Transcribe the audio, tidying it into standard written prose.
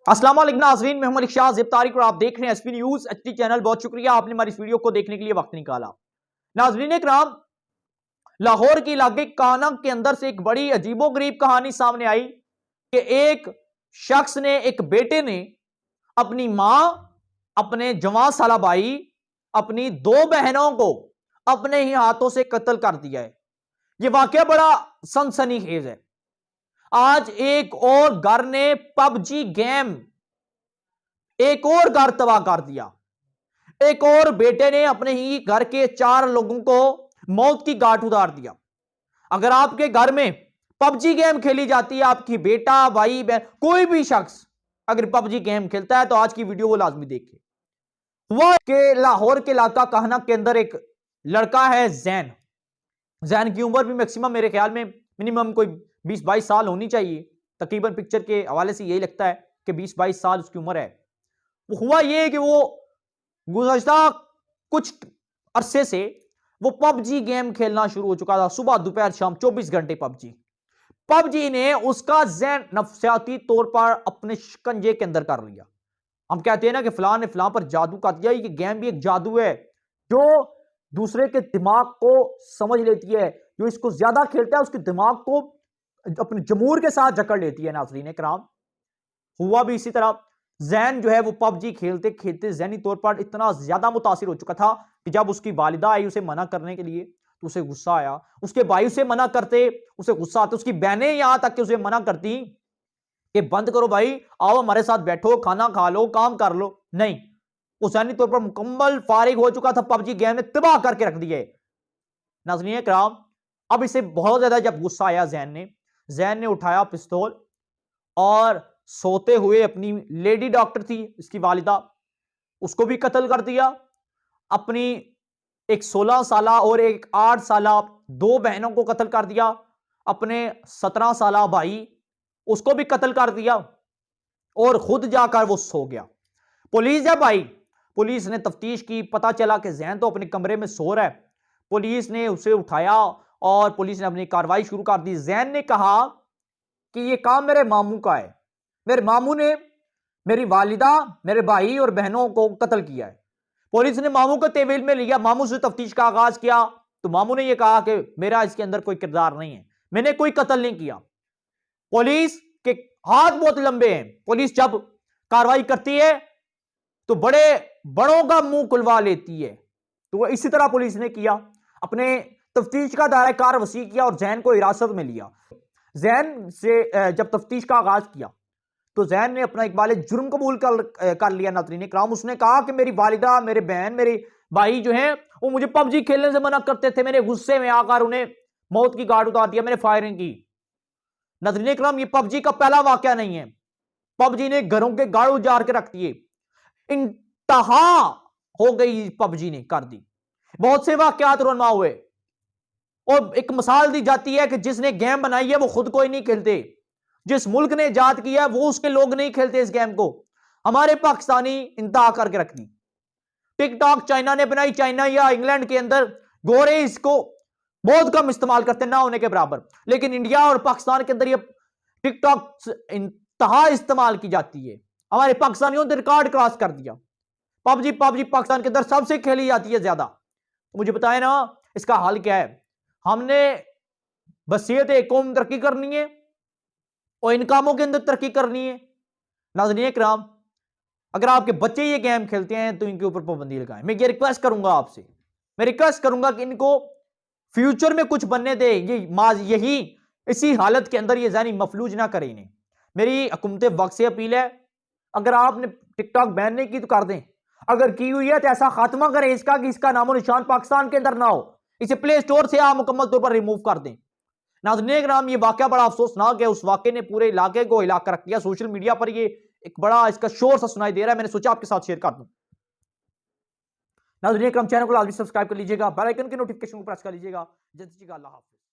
अस्सलाम वालेकुम नाज़रीन, मैं हूं शाह तारिक और आप देख रहे हैं एसपी न्यूज एचडी चैनल। बहुत शुक्रिया आपने हमारी इस वीडियो को देखने के लिए वक्त निकाला। नाज़रीन कराम, लाहौर के इलाके काना के अंदर से एक बड़ी अजीबोगरीब कहानी सामने आई कि एक शख्स ने, एक बेटे ने अपनी मां, अपने जवान साला भाई, अपनी दो बहनों को अपने ही हाथों से कत्ल कर दिया है। यह वाकया बड़ा सनसनीखेज है। आज एक और घर ने पबजी गेम एक और घर तबाह कर दिया। एक और बेटे ने अपने ही घर के 4 लोगों को मौत की घाट उतार दिया। अगर आपके घर में पबजी गेम खेली जाती है, आपकी बेटा, भाई, बहन, कोई भी शख्स अगर पबजी गेम खेलता है तो आज की वीडियो को लाजमी देखे। हुआ के लाहौर के इलाका कहना के अंदर एक लड़का है जैन। जैन की उम्र भी मैक्सिमम मेरे ख्याल में मिनिमम कोई 20-22 साल होनी चाहिए। तकरीबन पिक्चर के हवाले से यही लगता है कि 20-22 साल उसकी उम्र है। वो हुआ ये कि वो गुज़श्ता कुछ अरसे से वो पबजी गेम खेलना शुरू हो चुका था। सुबह दोपहर शाम 24 घंटे पबजी ने उसका ज़हन नफ्सियाती तौर पर अपने शिकंजे के अंदर कर लिया। हम कहते हैं ना कि फलां ने फलां पर जादू कर दिया। ये गेम भी एक जादू है जो दूसरे के दिमाग को समझ लेती है। जो इसको ज्यादा खेलता है उसके दिमाग को अपने जमूर के साथ जकड़ लेती है। नाज़रीन कराम, हुआ भी इसी तरह। जैन जो है वो पबजी खेलते खेलते ज़हनी तौर पर इतना ज्यादा मुतासिर हो चुका था कि जब उसकी वालिदा आई उसे मना करने के लिए तो उसे गुस्सा आया। उसके भाई उसे मना करते, उसे गुस्सा आता। उसकी बहनें यहां तक कि उसे मना करती कि बंद करो भाई, आओ हमारे साथ बैठो, खाना खा लो, काम कर लो। नहीं, वो ज़हनी तौर पर मुकम्मल फारिग हो चुका था। पबजी गेम ने तबाह करके रख दिया है। नाज़रीन कराम, अब इसे बहुत ज्यादा जब गुस्सा आया जैन ने उठाया पिस्तौल और सोते हुए अपनी लेडी डॉक्टर थी इसकी वालिदा, उसको भी कत्ल कर दिया। अपनी एक 16 साला और एक 8 साला दो बहनों को कत्ल कर दिया। अपने 17 साला भाई, उसको भी कत्ल कर दिया और खुद जाकर वो सो गया। पुलिस जब आई, पुलिस ने तफ्तीश की, पता चला कि जैन तो अपने कमरे में सो रहा है। पुलिस ने उसे उठाया और पुलिस ने अपनी कार्रवाई शुरू कर दी। जैन ने कहा कि यह काम मेरे मामू का है। मेरे मामू ने मेरी वालिदा, मेरे भाई और बहनों को कत्ल किया है। पुलिस ने मामू को तेविल में लिया, मामू से तफ्तीश का आगाज किया तो मामू ने यह कहा कि मेरा इसके अंदर कोई किरदार नहीं है, मैंने कोई कत्ल नहीं किया। पुलिस के हाथ बहुत लंबे हैं। पुलिस जब कार्रवाई करती है तो बड़ों का मुंह खुलवा लेती है। तो इसी तरह पुलिस ने किया, अपने तफ्तीश का दायरा कार वसी किया और जैन को हिरासत में लिया। जैन से जब तफ्तीश का आगाज किया तो जैन ने अपना इकबाल जुर्म कबूल कर लिया। नाज़रीन कराम, उसने कहा कि मेरी वालिदा, मेरे बहन, मेरे भाई जो हैं वो मुझे पबजी खेलने से मना करते थे। मैंने गुस्से में आकर उन्हें मौत की घाट उतार दिया, मैंने फायरिंग की। नाज़रीन कराम, ये पबजी का पहला वाकया नहीं है। पबजी ने घरों के गाड़ उजाड़ के रख दिए। इंतहा हो गई पबजी ने कर दी। बहुत से वाकयात रोनमा हुए और एक मिसाल दी जाती है कि जिसने गेम बनाई है वो खुद कोई नहीं खेलते। जिस मुल्क ने इजाद किया है वो उसके लोग नहीं खेलते इस गेम को। हमारे पाकिस्तानी इंतहा करके रख दी। टिकटॉक चाइना ने बनाई, चाइना या इंग्लैंड के अंदर गोरे इसको बहुत कम इस्तेमाल करते, ना होने के बराबर। लेकिन इंडिया और पाकिस्तान के अंदर ये टिकटॉक इंतहा इस्तेमाल की जाती है। हमारे पाकिस्तानियों ने रिकॉर्ड क्रॉस कर दिया। पबजी पाकिस्तान के अंदर सबसे खेली जाती है ज्यादा। तो मुझे बताए ना, इसका हल क्या है? हमने बसीयत एक कौम तरक्की करनी है और इन कामों के अंदर तरक्की करनी है। नाज़रीन कराम, अगर आपके बच्चे ये गेम खेलते हैं तो इनके ऊपर पाबंदी लगाएं। मैं ये रिक्वेस्ट करूंगा आपसे, मैं रिक्वेस्ट करूंगा कि इनको फ्यूचर में कुछ बनने दे। यही इसी हालत के अंदर ये ज़हनी मफलूज ना करें इन्हें। मेरी हुकूमत वक्त से अपील है, अगर आपने टिकटॉक बैन नहीं की तो कर दें। अगर की हुई है तो ऐसा खात्मा करें इसका कि इसका नामो निशान पाकिस्तान के अंदर ना हो। इसे प्ले स्टोर से आप मुकम्मल तौर पर रिमूव कर दें। नाज़रीन कराम, ये वाकया बड़ा अफसोसनाक है। उस वाकये ने पूरे इलाके को हिला कर रख दिया। सोशल मीडिया पर ये एक बड़ा इसका शोर सा सुनाई दे रहा है। मैंने सोचा आपके साथ शेयर कर दूं। नाज़रीन कराम, चैनल को लाजमी सब्सक्राइब कर लीजिएगा, बेल आइकन के नोटिफिकेशन को प्रेस कर लीजिएगा। जल्द से जल्द अल्लाह हाफ़िज़।